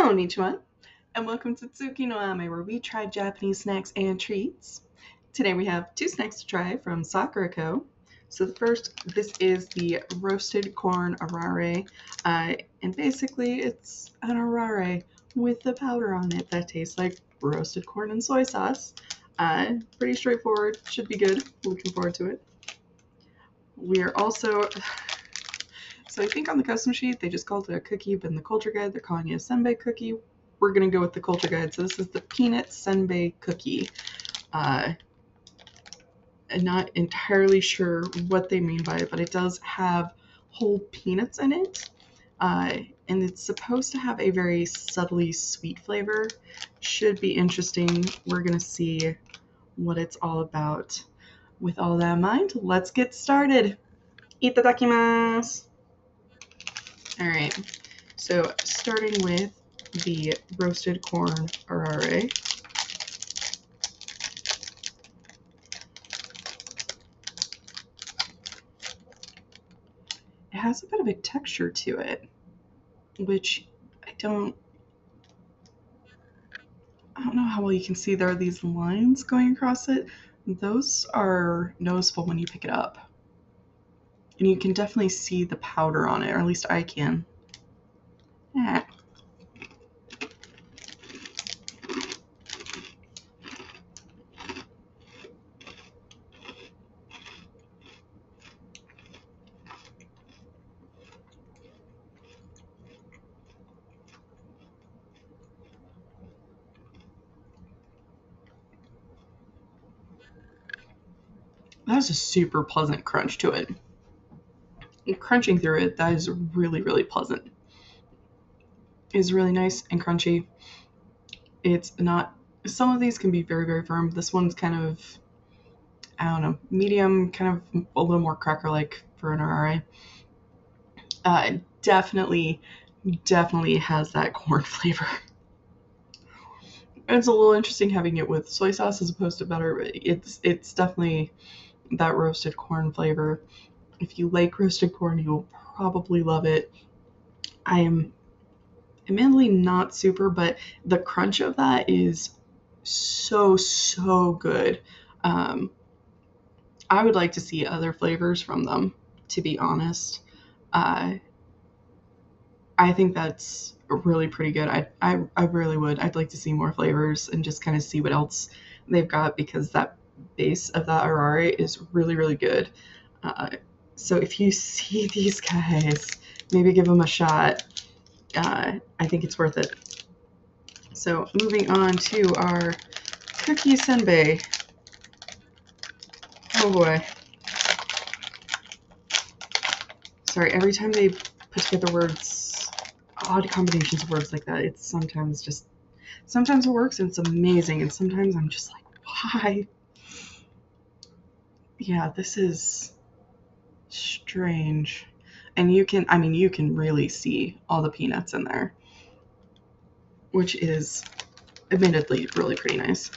Konnichiwa, and welcome to Tsuki no Ame, where we try Japanese snacks and treats. Today we have two snacks to try from Sakura Co. So the first, this is the roasted corn arare, and basically it's an arare with the powder on it that tastes like roasted corn and soy sauce. Pretty straightforward, should be good. Looking forward to it. We are also So I think on the custom sheet, they just called it a cookie, but in the culture guide, they're calling it a Senbei cookie. We're going to go with the culture guide. So this is the peanut Senbei cookie. I'm not entirely sure what they mean by it, but it does have whole peanuts in it. And it's supposed to have a very subtly sweet flavor. Should be interesting. We're going to see what it's all about. With all that in mind, let's get started. Itadakimasu! All right, so starting with the roasted corn arare. It has a bit of a texture to it, which I don't know how well you can see. There are these lines going across it. Those are noticeable when you pick it up. And you can definitely see the powder on it, or at least I can. Yeah. That has a super pleasant crunch to it. And crunching through it, that is really, really pleasant. It's really nice and crunchy. It's not, some of these can be very, very firm. This one's kind of, I don't know, medium, kind of a little more cracker-like for an arare. Definitely has that corn flavor. It's a little interesting having it with soy sauce as opposed to butter, but it's definitely that roasted corn flavor. If you like roasted corn, you'll probably love it. I am admittedly not super, but the crunch of that is so good. I would like to see other flavors from them, to be honest. I think that's really pretty good. I really would. I'd like to see more flavors and just kind of see what else they've got, because that base of that arare is really, really good. So if you see these guys, maybe give them a shot. I think it's worth it. So moving on to our cookie senbei. Oh boy. Sorry, every time they put together words, odd combinations of words like that, it's sometimes it works and it's amazing, and sometimes I'm just like, why? Yeah, this is strange. And you can really see all the peanuts in there, which is admittedly really pretty nice.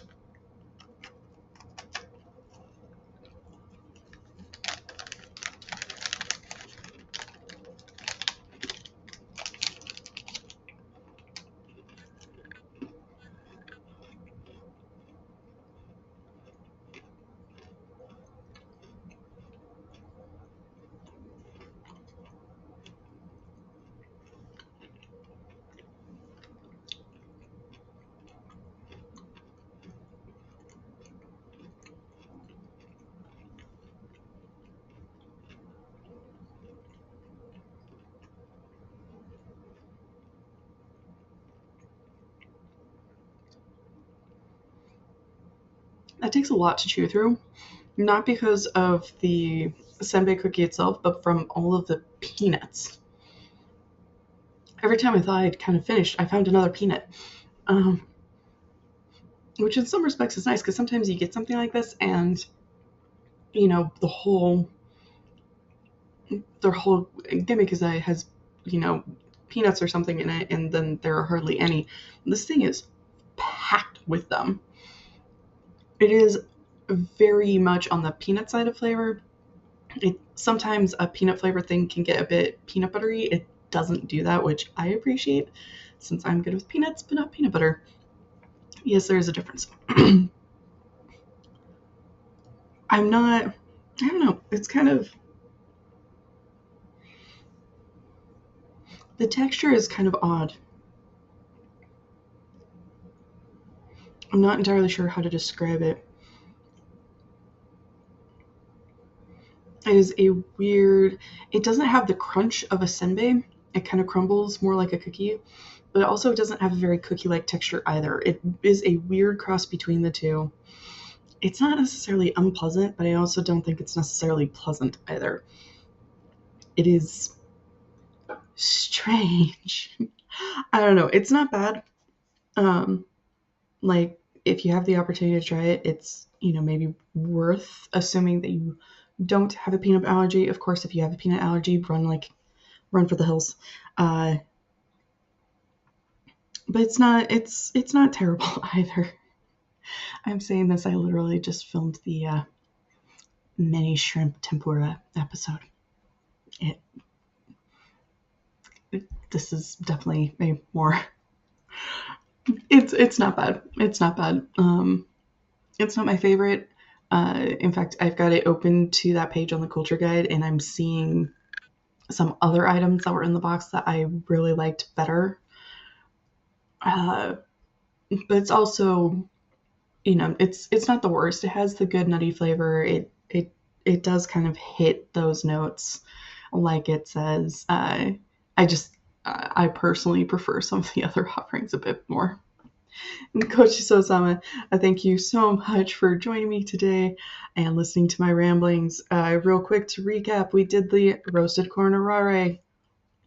That takes a lot to chew through, not because of the senbei cookie itself, but from all of the peanuts. Every time I thought I'd kind of finished, I found another peanut. Which in some respects is nice, because sometimes you get something like this and, you know, their whole gimmick is that it has, you know, peanuts or something in it, and then there are hardly any. This thing is packed with them. It is very much on the peanut side of flavor. Sometimes a peanut flavor thing can get a bit peanut buttery. It doesn't do that, which I appreciate. since I'm good with peanuts, but not peanut butter. Yes, there is a difference. I don't know, it's kind of, the texture is kind of odd. I'm not entirely sure how to describe it. It is a weird, it doesn't have the crunch of a senbei. It kind of crumbles more like a cookie, but it also doesn't have a very cookie-like texture either. It is a weird cross between the two. It's not necessarily unpleasant, but I also don't think it's necessarily pleasant either. It is strange. I don't know. It's not bad. Like, if you have the opportunity to try it, it's, maybe worth assuming that you don't have a peanut allergy. Of course, if you have a peanut allergy, run for the hills. But it's not terrible either. I'm saying this, I literally just filmed the mini shrimp tempura episode. This is definitely a more. It's not bad. It's not bad. It's not my favorite. In fact, I've got it open to that page on the culture guide, and I'm seeing some other items that were in the box that I really liked better. But it's also, it's not the worst. It has the good nutty flavor. It does kind of hit those notes, like it says. I personally prefer some of the other offerings a bit more. Coach Sosama, thank you so much for joining me today and listening to my ramblings. Real quick to recap, we did the roasted corn arare.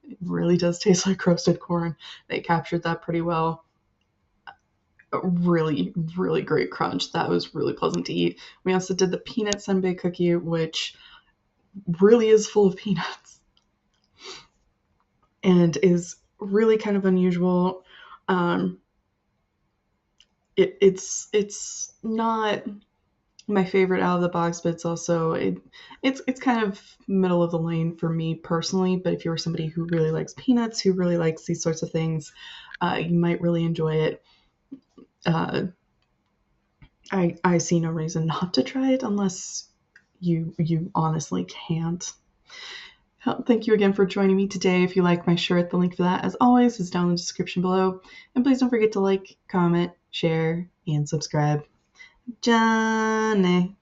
It really does taste like roasted corn. They captured that pretty well. A really, really great crunch. That was really pleasant to eat. We also did the peanut senbei cookie, which really is full of peanuts and is really kind of unusual. It's not my favorite out of the box, but it's also it's kind of middle of the lane for me personally. But if you're somebody who really likes peanuts, who really likes these sorts of things, you might really enjoy it. I see no reason not to try it unless you honestly can't. Thank you again for joining me today. If you like my shirt, the link for that, as always, is down in the description below. And please don't forget to like, comment, share, and subscribe. Johnny.